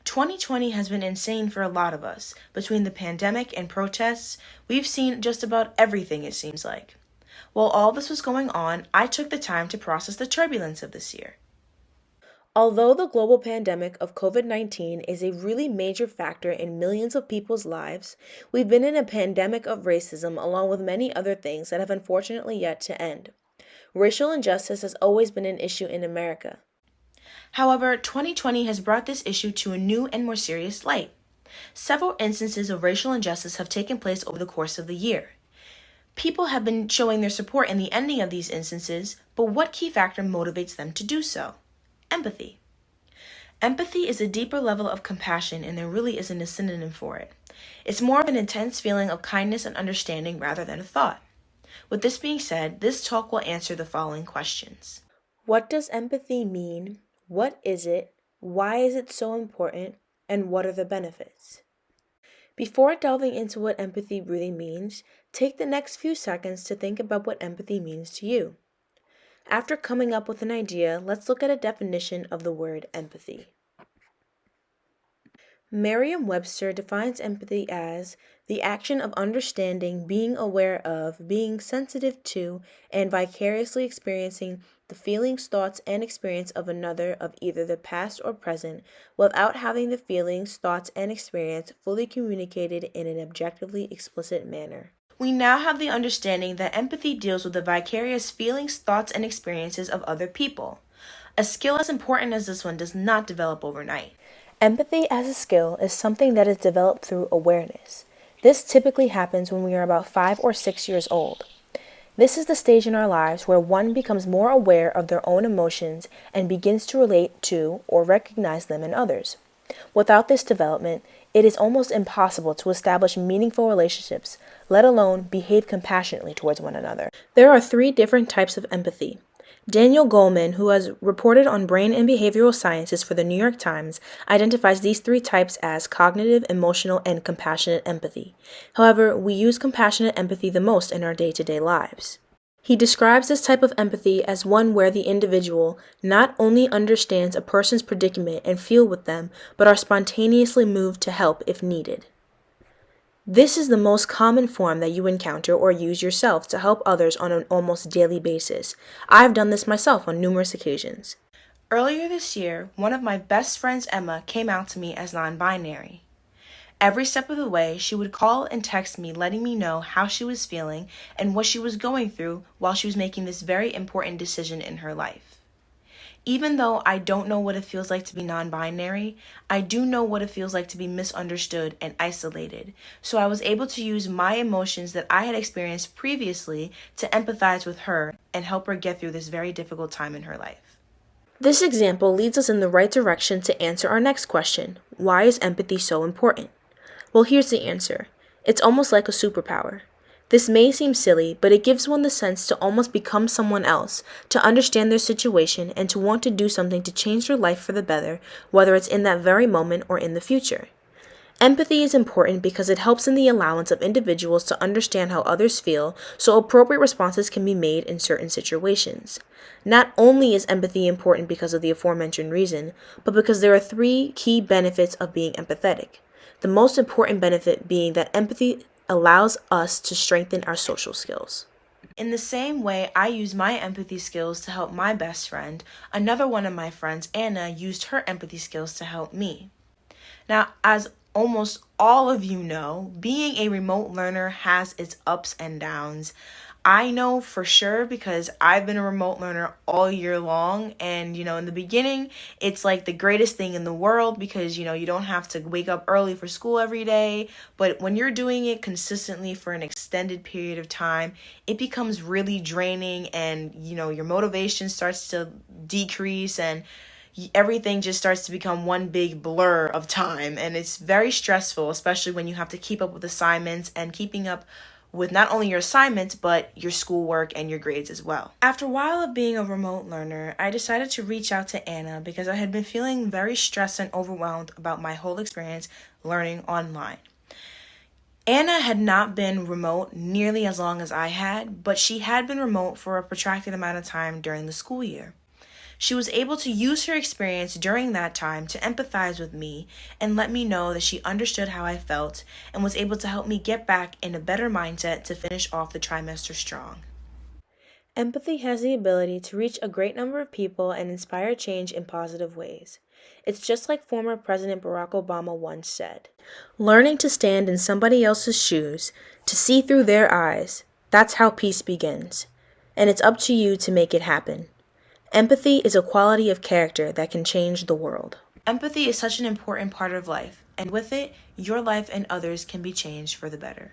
2020 has been insane for a lot of us. Between the pandemic and protests, we've seen just about everything, it seems like. While all this was going on, I took the time to process the turbulence of this year. Although the global pandemic of COVID-19 is a really major factor in millions of people's lives, we've been in a pandemic of racism along with many other things that have unfortunately yet to end. Racial injustice has always been an issue in America. However, 2020 has brought this issue to a new and more serious light. Several instances of racial injustice have taken place over the course of the year. People have been showing their support in the ending of these instances, but what key factor motivates them to do so? Empathy. Empathy is a deeper level of compassion, and there really isn't a synonym for it. It's more of an intense feeling of kindness and understanding rather than a thought. With this being said, this talk will answer the following questions. What does empathy mean? What is it? Why is it so important? And what are the benefits? Before delving into what empathy really means, take the next few seconds to think about what empathy means to you. After coming up with an idea, let's look at a definition of the word empathy. Merriam-Webster defines empathy as the action of understanding, being aware of, being sensitive to, and vicariously experiencing the feelings, thoughts, and experience of another of either the past or present, without having the feelings, thoughts, and experience fully communicated in an objectively explicit manner. We now have the understanding that empathy deals with the vicarious feelings, thoughts, and experiences of other people. A skill as important as this one does not develop overnight. Empathy as a skill is something that is developed through awareness. This typically happens when we are about 5 or 6 years old. This is the stage in our lives where one becomes more aware of their own emotions and begins to relate to or recognize them in others. Without this development, it is almost impossible to establish meaningful relationships, let alone behave compassionately towards one another. There are 3 different types of empathy. Daniel Goleman, who has reported on brain and behavioral sciences for the New York Times, identifies these 3 types as cognitive, emotional, and compassionate empathy. However, we use compassionate empathy the most in our day-to-day lives. He describes this type of empathy as one where the individual not only understands a person's predicament and feel with them, but are spontaneously moved to help if needed. This is the most common form that you encounter or use yourself to help others on an almost daily basis. I've done this myself on numerous occasions. Earlier this year, one of my best friends, Emma, came out to me as non-binary. Every step of the way, she would call and text me letting me know how she was feeling and what she was going through while she was making this very important decision in her life. Even though I don't know what it feels like to be non-binary, I do know what it feels like to be misunderstood and isolated. So I was able to use my emotions that I had experienced previously to empathize with her and help her get through this very difficult time in her life. This example leads us in the right direction to answer our next question. Why is empathy so important? Well, here's the answer. It's almost like a superpower. This may seem silly, but it gives one the sense to almost become someone else, to understand their situation, and to want to do something to change their life for the better, whether it's in that very moment or in the future. Empathy is important because it helps in the allowance of individuals to understand how others feel, so appropriate responses can be made in certain situations. Not only is empathy important because of the aforementioned reason, but because there are 3 key benefits of being empathetic. The most important benefit being that empathy allows us to strengthen our social skills. In the same way I use my empathy skills to help my best friend, another one of my friends, Anna, used her empathy skills to help me. Now, as almost all of you know, being a remote learner has its ups and downs. I know for sure because I've been a remote learner all year long, and in the beginning it's like the greatest thing in the world because you don't have to wake up early for school every day, but when you're doing it consistently for an extended period of time, it becomes really draining, and your motivation starts to decrease, and everything just starts to become one big blur of time, and it's very stressful, especially when you have to keep up with assignments and keeping up with not only your assignments, but your schoolwork and your grades as well. After a while of being a remote learner, I decided to reach out to Anna because I had been feeling very stressed and overwhelmed about my whole experience learning online. Anna had not been remote nearly as long as I had, but she had been remote for a protracted amount of time during the school year. She was able to use her experience during that time to empathize with me and let me know that she understood how I felt and was able to help me get back in a better mindset to finish off the trimester strong. Empathy has the ability to reach a great number of people and inspire change in positive ways. It's just like former President Barack Obama once said, learning to stand in somebody else's shoes, to see through their eyes, that's how peace begins. And it's up to you to make it happen. Empathy is a quality of character that can change the world. Empathy is such an important part of life, and with it, your life and others can be changed for the better.